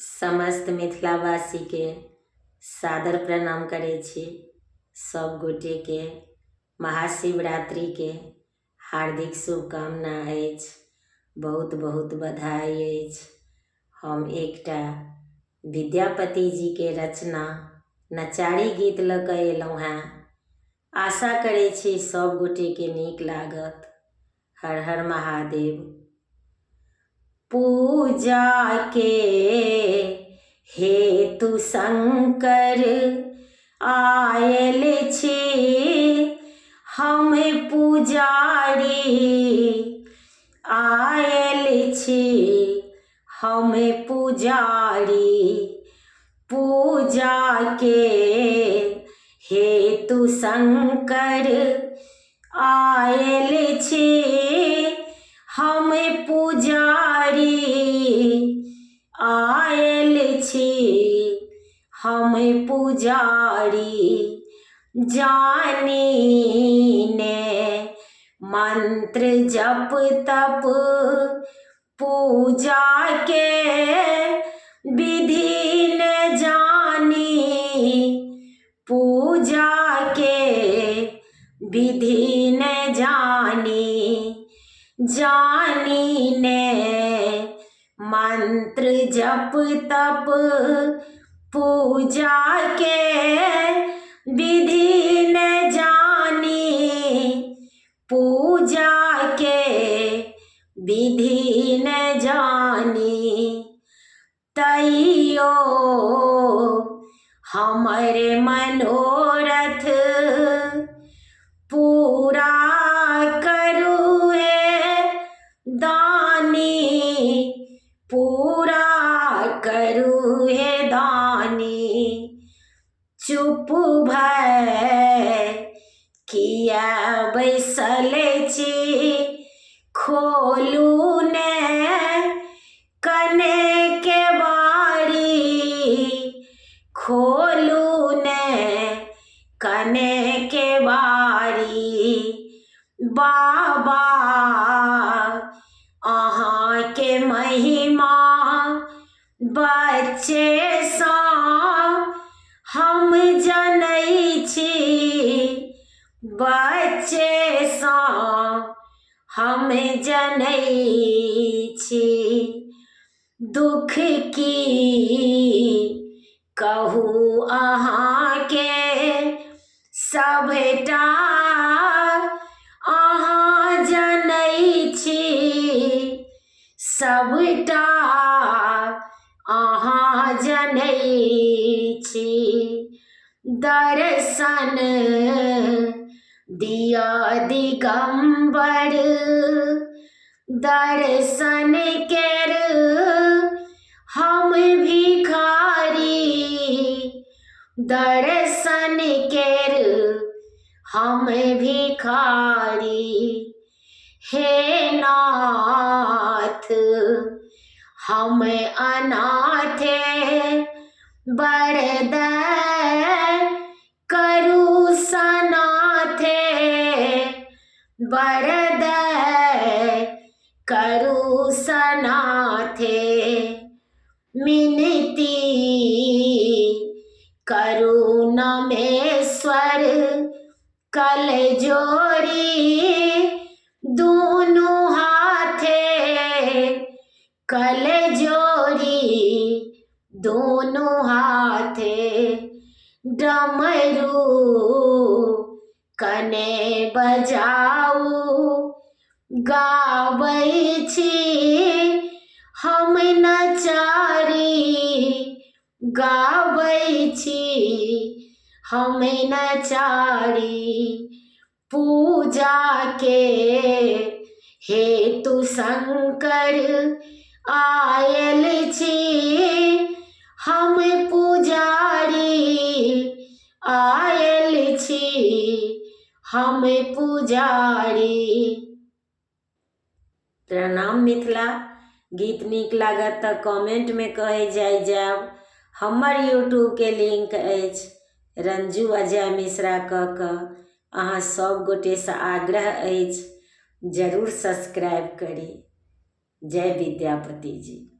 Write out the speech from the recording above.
समस्त मिथिलावासी के सादर प्रणाम करे छी। सब गोटे के महाशिवरात्रि के हार्दिक शुभकामना अछि, बहुत बहुत बधाई अछि। हम एकटा विद्यापति जी के रचना नचारी गीत लऽ कऽ अयलहुँ हेँ। आशा करै छी सब गोटे के नीक लागत। हर हर महादेव। पूजा के हेतु शंकर आयल छी, हम पुजारी आयल छी, हम पुजारी। पूजा के हेतु शंकर आयल छी, हम पुजारी आयल छी, हम पुजारी। जानी ने मंत्र जप तप पूजा के विधि न जानी, पूजा के विधि न जानी। जानी ने मंत्र जप तप पूजा के विधि न जानी, पूजा के विधि न जानी। तैयो हमर मनोरथ पूरा करू हे दानी, पूरा करू हे दानी। चुप भय किया बैसल छी, खोलू ने कने के बारी, खोलू ने कने के बारी। बाबा अहाँ के महिमा बच्चे सा हम जनै छी, बच्चे सा हम जनै छी। दुख की कहू अहाँ के सबटा अहाँ जनै छी, सबटा अहाँ जनै छी। दर्शन दिया दिगंबर, दर्शन केर हम भिखारी, दर्शन केर हम भिखारी। हे नाथ हम अनाथे, बरदय करू सनाथे, बरदय करू सनाथे। मिनती करू नमेश्वर कल जोरी, दोनों हाथे कल जोरी, दोनों हाथे। डमरू कने बजाऊ, गाबै छी हम नचारी, गाबै छी हम नचारी। पूजा के हेतु शंकर आयल छी, हम पुजारी आयल छी, हम पुजारी। प्रणाम मिथिला। गीत नीक लागत तऽ कमेंट में कहे जायब। हमर यूट्यूब के लिंक अछि रंजू अजय मिश्रा कऽ अहाँ सब गोटे से आग्रह अछि जरूर सब्सक्राइब करी। जय विद्यापति जी।